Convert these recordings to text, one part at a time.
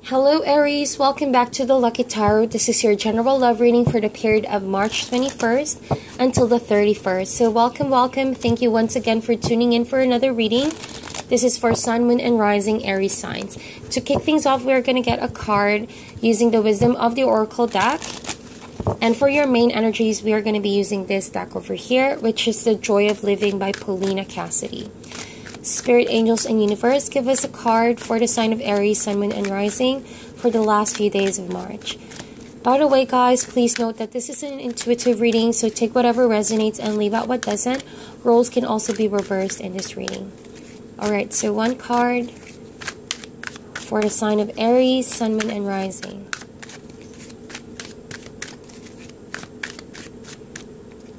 Hello Aries, welcome back to the Lucky Tarot. This is your general love reading for the period of March 21st until the 31st. So welcome. Thank you once again for tuning in for another reading. This is for Sun, Moon, and Rising Aries signs. To kick things off, we're going to get a card using the Wisdom of the Oracle deck. And for your main energies, we are going to be using this deck over here, which is The Joy of Living by Paulina Cassidy. Spirit, angels, and universe, give us a card for the sign of Aries, Sun, Moon, and Rising for the last few days of March. By the way, guys, please note that this is an intuitive reading, so take whatever resonates and leave out what doesn't. Roles can also be reversed in this reading. Alright, so one card for the sign of Aries, Sun, Moon, and Rising.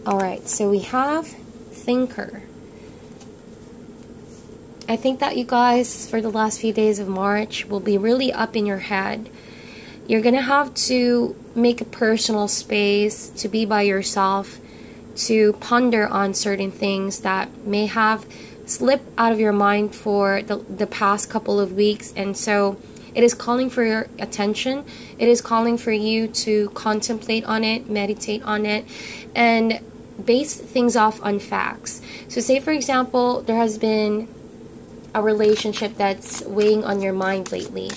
Alright, so we have Thinker. I think that you guys, for the last few days of March, will be really up in your head. You're going to have to make a personal space to be by yourself, to ponder on certain things that may have slipped out of your mind for the past couple of weeks. And so it is calling for your attention. It is calling for you to contemplate on it, meditate on it, and base things off on facts. So say, for example, there has been a relationship that's weighing on your mind lately,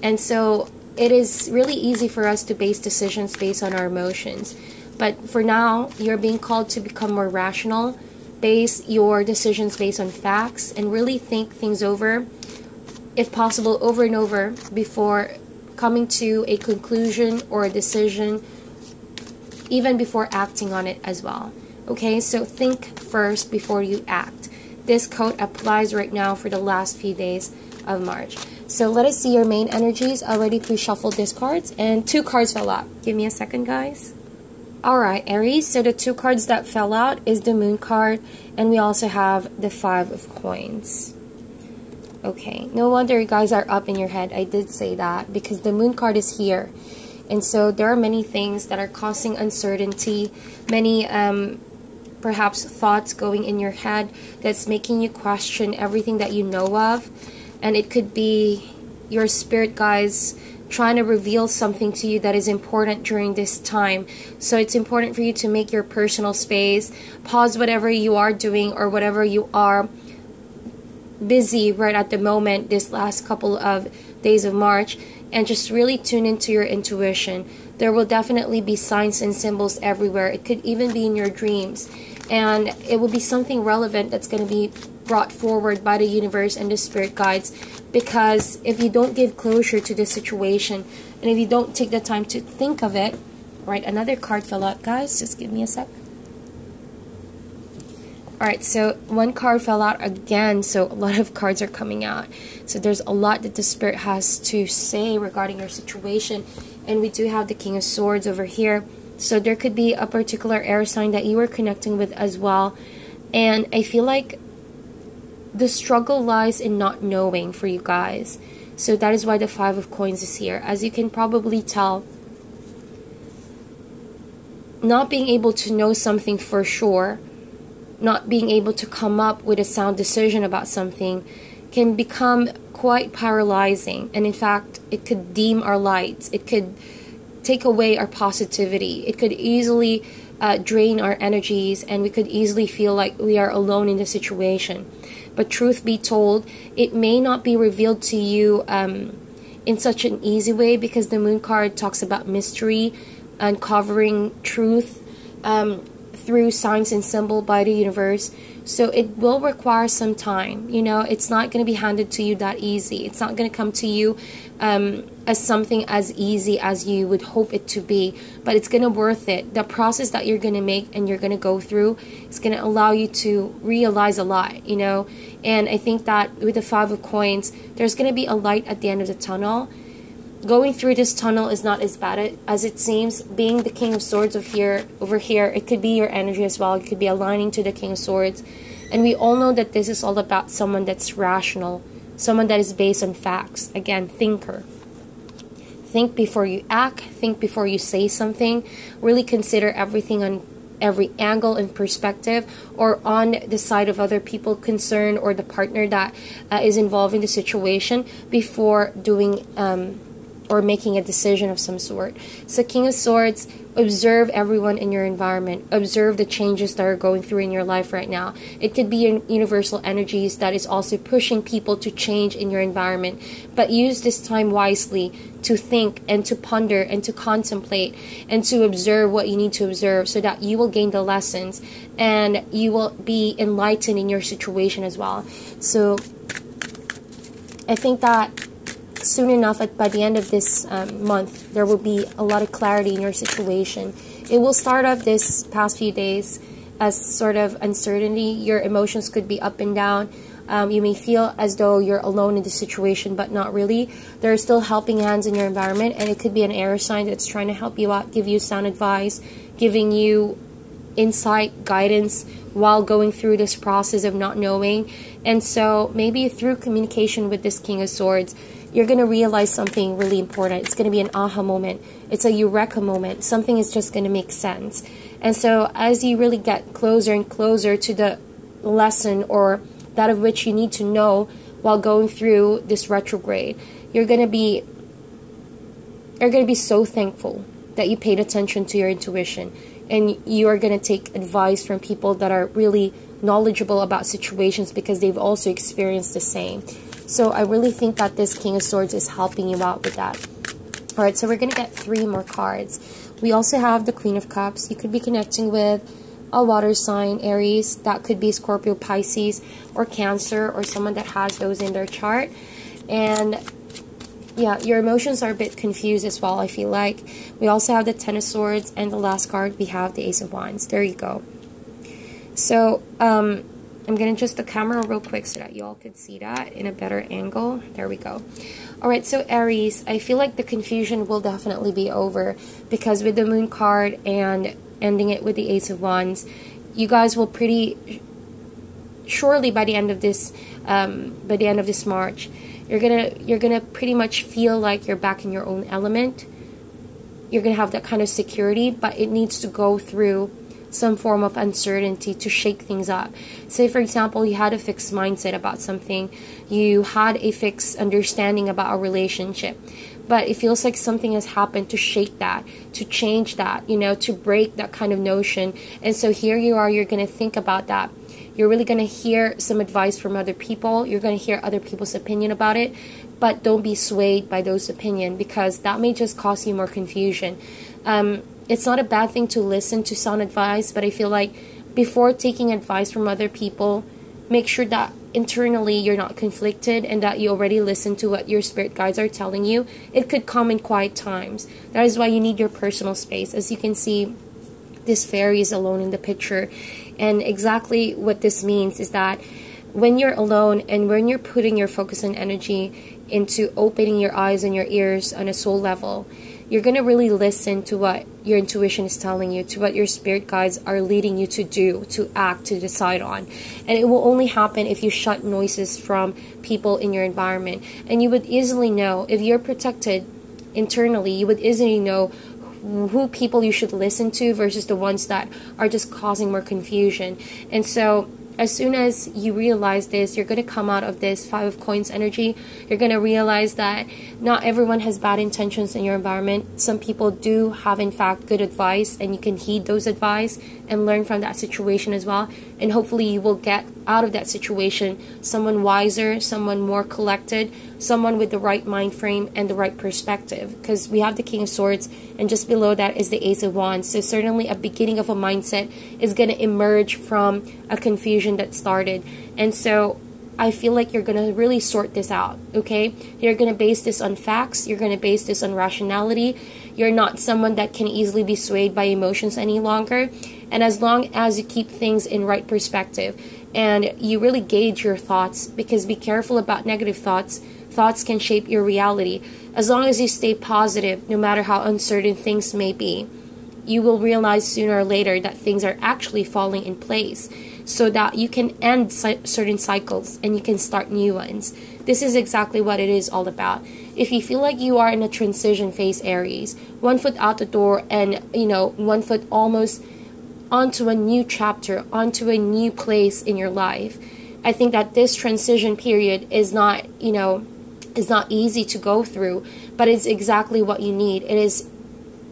and so it is really easy for us to base decisions based on our emotions. But for now, you're being called to become more rational, base your decisions based on facts, and really think things over, if possible over and over, before coming to a conclusion or a decision, even before acting on it as well. Okay, so think first before you act. This code applies right now for the last few days of March. So let us see your main energies. I already pre-shuffled these cards, and 2 cards fell out. Give me a second, guys. Alright, Aries, so the 2 cards that fell out is the Moon card, and we also have the 5 of Coins. Okay, no wonder you guys are up in your head. I did say that because the Moon card is here. And so there are many things that are causing uncertainty, many perhaps thoughts going in your head that's making you question everything that you know of. And it could be your spirit guides trying to reveal something to you that is important during this time. So it's important for you to make your personal space, pause whatever you are doing or whatever you are busy right at the moment this last couple of days of March, and just really tune into your intuition. There will definitely be signs and symbols everywhere. It could even be in your dreams, and it will be something relevant that's going to be brought forward by the universe and the spirit guides. Because if you don't give closure to the situation, and if you don't take the time to think of it, right, another card fell out, guys, just give me a sec. Alright, so 1 card fell out again, so a lot of cards are coming out. So there's a lot that the Spirit has to say regarding your situation. And we do have the King of Swords over here. So there could be a particular air sign that you are connecting with as well. And I feel like the struggle lies in not knowing for you guys. So that is why the 5 of Coins is here. As you can probably tell, not being able to know something for sure, not being able to come up with a sound decision about something can become quite paralyzing. And in fact, it could dim our lights. It could take away our positivity. It could easily drain our energies, and we could easily feel like we are alone in the situation. But truth be told, it may not be revealed to you in such an easy way, because the Moon card talks about mystery, uncovering truth through signs and symbol by the universe. So it will require some time. You know, it's not going to be handed to you that easy. It's not going to come to you as something as easy as you would hope it to be, but it's going to worth it. The process that you're going to make and you're going to go through is going to allow you to realize a lot, you know. And I think that with the 5 of Coins, there's going to be a light at the end of the tunnel. Going through this tunnel is not as bad as it seems. Being the King of Swords over here, it could be your energy as well. It could be aligning to the King of Swords. And we all know that this is all about someone that's rational, someone that is based on facts. Again, thinker. Think before you act. Think before you say something. Really consider everything on every angle and perspective, or on the side of other people concerned or the partner that is involved in the situation, before doing or making a decision of some sort. So King of Swords, observe everyone in your environment. Observe the changes that are going through in your life right now. It could be universal energies that is also pushing people to change in your environment. But use this time wisely to think and to ponder and to contemplate and to observe what you need to observe, so that you will gain the lessons and you will be enlightened in your situation as well. So I think that soon enough, by the end of this month, there will be a lot of clarity in your situation. It will start off this past few days as sort of uncertainty. Your emotions could be up and down. You may feel as though you're alone in the situation, but not really. There are still helping hands in your environment, and it could be an air sign that's trying to help you out, give you sound advice, giving you insight, guidance while going through this process of not knowing. And so maybe through communication with this King of Swords, you're going to realize something really important. It's going to be an aha moment. It's a eureka moment. Something is just going to make sense. And so as you really get closer and closer to the lesson, or that of which you need to know while going through this retrograde, you're going to be so thankful that you paid attention to your intuition, and you are going to take advice from people that are really knowledgeable about situations, because they've also experienced the same. So I really think that this King of Swords is helping you out with that. All right, so we're going to get 3 more cards. We also have the Queen of Cups. You could be connecting with a water sign, Aries. That could be Scorpio, Pisces, or Cancer, or someone that has those in their chart. And yeah, your emotions are a bit confused as well, I feel like. We also have the Ten of Swords, and the last card, we have the Ace of Wands. There you go. So, I'm going to adjust the camera real quick so that you all could see that in a better angle. There we go. Alright, so Aries, I feel like the confusion will definitely be over, because with the Moon card and ending it with the Ace of Wands, you guys will pretty surely by the end of this March, you're gonna pretty much feel like you're back in your own element. You're gonna have that kind of security, but it needs to go through some form of uncertainty to shake things up. Say, for example, you had a fixed mindset about something, you had a fixed understanding about a relationship, but it feels like something has happened to shake that, to change that, you know, to break that kind of notion. And so here you are, you're going to think about that. You're really going to hear some advice from other people. You're going to hear other people's opinion about it, but don't be swayed by those opinions, because that may just cause you more confusion. It's not a bad thing to listen to sound advice, but I feel like before taking advice from other people, make sure that internally you're not conflicted and that you already listen to what your spirit guides are telling you. It could come in quiet times. That is why you need your personal space. As you can see, this fairy is alone in the picture. And exactly what this means is that when you're alone and when you're putting your focus and energy into opening your eyes and your ears on a soul level, you're going to really listen to what your intuition is telling you, to what your spirit guides are leading you to do, to act, to decide on. And it will only happen if you shut noises from people in your environment. And you would easily know, if you're protected internally, you would easily know who people you should listen to versus the ones that are just causing more confusion. And so as soon as you realize this, you're going to come out of this 5 of Coins energy. You're going to realize that not everyone has bad intentions in your environment. Some people do have, in fact, good advice, and you can heed those advice and learn from that situation as well. And hopefully you will get out of that situation someone wiser, someone more collected, someone with the right mind frame and the right perspective. Because we have the King of Swords, and just below that is the Ace of Wands. So certainly a beginning of a mindset is going to emerge from a confusion that started. And so I feel like you're going to really sort this out, okay? You're going to base this on facts. You're going to base this on rationality. You're not someone that can easily be swayed by emotions any longer. And as long as you keep things in right perspective and you really gauge your thoughts, because be careful about negative thoughts. Thoughts can shape your reality. As long as you stay positive, no matter how uncertain things may be, you will realize sooner or later that things are actually falling in place, so that you can end certain cycles and you can start new ones. This is exactly what it is all about. If you feel like you are in a transition phase, Aries, 1 foot out the door and, 1 foot almost onto a new chapter, onto a new place in your life, I think that this transition period is not, is not easy to go through, but it's exactly what you need. It is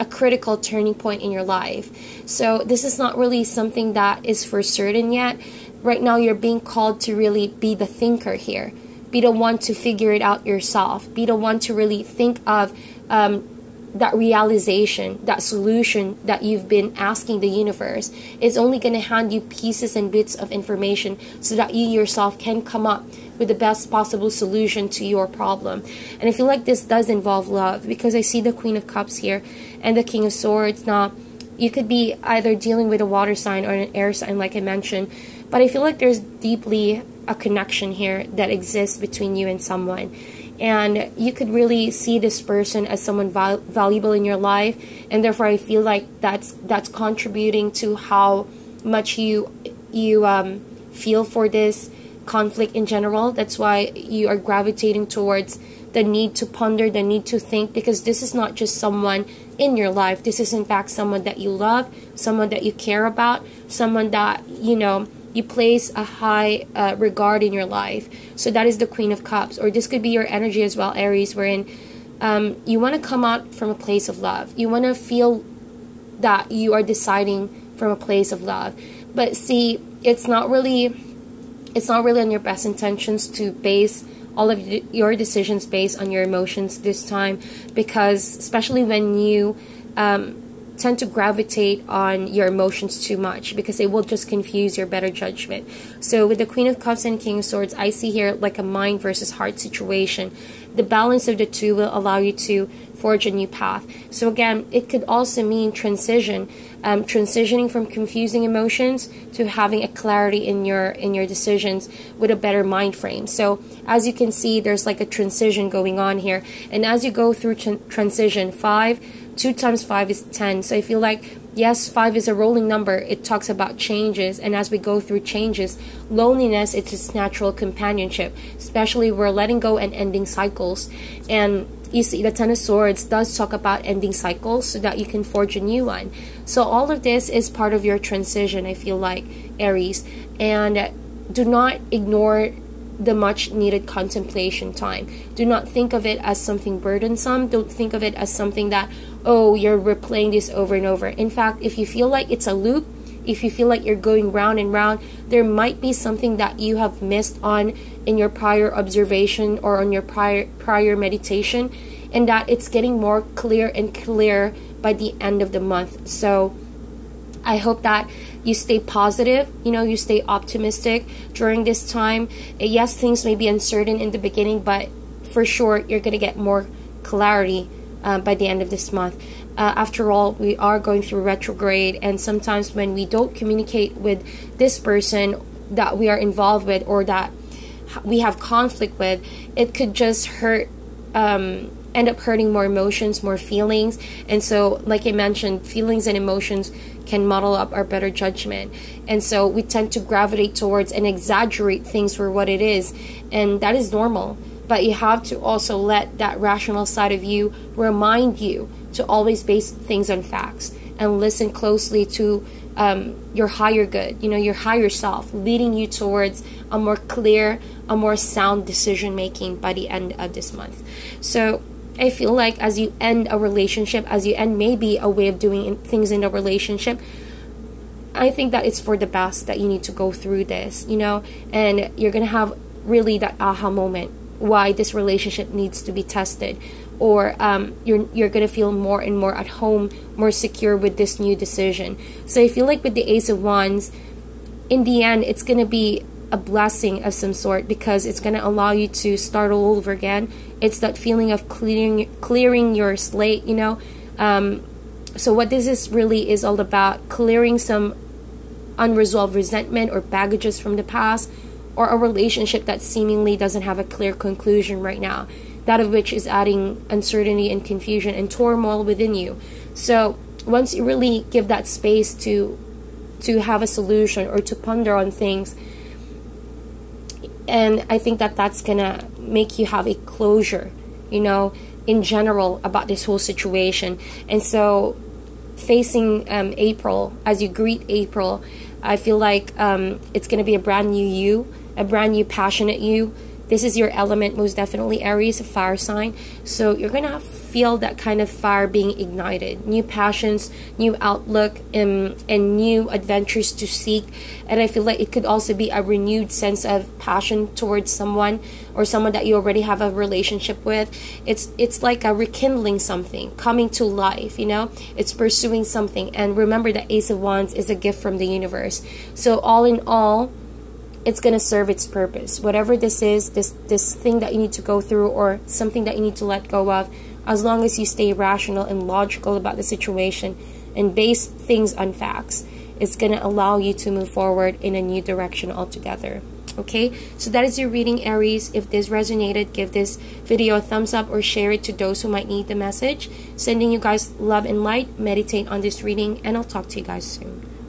a critical turning point in your life. So this is not really something that is for certain yet. Right now you're being called to really be the thinker here. Be the one to figure it out yourself. Be the one to really think of that realization, that solution that you've been asking the universe. Is only going to hand you pieces and bits of information so that you yourself can come up with the best possible solution to your problem. And I feel like this does involve love, because I see the Queen of Cups here and the King of Swords. Now, you could be either dealing with a water sign or an air sign, like I mentioned, but I feel like there's deeply a connection here that exists between you and someone. And you could really see this person as someone valuable in your life, and therefore I feel like that's contributing to how much you feel for this conflict in general. That's why you are gravitating towards the need to ponder, the need to think, because this is not just someone in your life. This is in fact someone that you love, someone that you care about, someone that, you know, you place a high regard in your life. So that is the Queen of Cups. Or this could be your energy as well, Aries, wherein you want to come out from a place of love. You want to feel that you are deciding from a place of love. But see, it's not really on your best intentions to base all of your decisions based on your emotions this time, because especially when you tend to gravitate on your emotions too much, because it will just confuse your better judgment. So with the Queen of Cups and King of Swords, I see here like a mind versus heart situation. The balance of the two will allow you to forge a new path. So again, it could also mean transition, transitioning from confusing emotions to having a clarity in your decisions with a better mind frame. So as you can see, there's like a transition going on here, and as you go through transition, 2 times 5 is 10. So I feel like, yes, 5 is a rolling number. It talks about changes, and as we go through changes, loneliness is its natural companionship, especially we're letting go and ending cycles. And you see, the Ten of Swords does talk about ending cycles so that you can forge a new one. So all of this is part of your transition, I feel like, Aries. And do not ignore the much needed contemplation time. Do not think of it as something burdensome. Don't think of it as something that, oh, you're replaying this over and over. In fact, if you feel like it's a loop, if you feel like you're going round and round, there might be something that you have missed on in your prior observation or on your prior meditation, and that it's getting more clear and clear by the end of the month. So I hope that you stay positive, you know, you stay optimistic during this time. Yes, things may be uncertain in the beginning, but for sure you're going to get more clarity by the end of this month. After all, we are going through retrograde, and sometimes when we don't communicate with this person that we are involved with or that we have conflict with, it could just hurt, end up hurting more emotions, more feelings. And so, like I mentioned, feelings and emotions can muddle up our better judgment, and so we tend to gravitate towards and exaggerate things for what it is, and that is normal. But you have to also let that rational side of you remind you to always base things on facts and listen closely to your higher good, you know, your higher self, leading you towards a more clear, a more sound decision making by the end of this month. So I feel like as you end a relationship, as you end maybe a way of doing things in a relationship, I think that it's for the best that you need to go through this, you know, and you're going to have really that aha moment why this relationship needs to be tested, or you're going to feel more and more at home, more secure with this new decision. So I feel like with the Ace of Wands, in the end, it's going to be a blessing of some sort, because it's going to allow you to start all over again. It's that feeling of clearing your slate, you know. So what this is really is all about, clearing some unresolved resentment or baggages from the past, or a relationship that seemingly doesn't have a clear conclusion right now, that of which is adding uncertainty and confusion and turmoil within you. So once you really give that space to have a solution or to ponder on things, and I think that that's gonna make you have a closure, you know, in general about this whole situation. And so facing April, as you greet April, I feel like it's gonna be a brand new you, a brand new passionate you, This is your element, most definitely. Aries, a fire sign. So you're going to feel that kind of fire being ignited. New passions, new outlook, and new adventures to seek. And I feel like it could also be a renewed sense of passion towards someone, or someone that you already have a relationship with. It's like a rekindling something, coming to life, you know? It's pursuing something. And remember that Ace of Wands is a gift from the universe. So all in all, it's going to serve its purpose. Whatever this is, this thing that you need to go through, or something that you need to let go of, as long as you stay rational and logical about the situation and base things on facts, it's going to allow you to move forward in a new direction altogether. Okay, so that is your reading, Aries. If this resonated, give this video a thumbs up or share it to those who might need the message. Sending you guys love and light. Meditate on this reading, and I'll talk to you guys soon.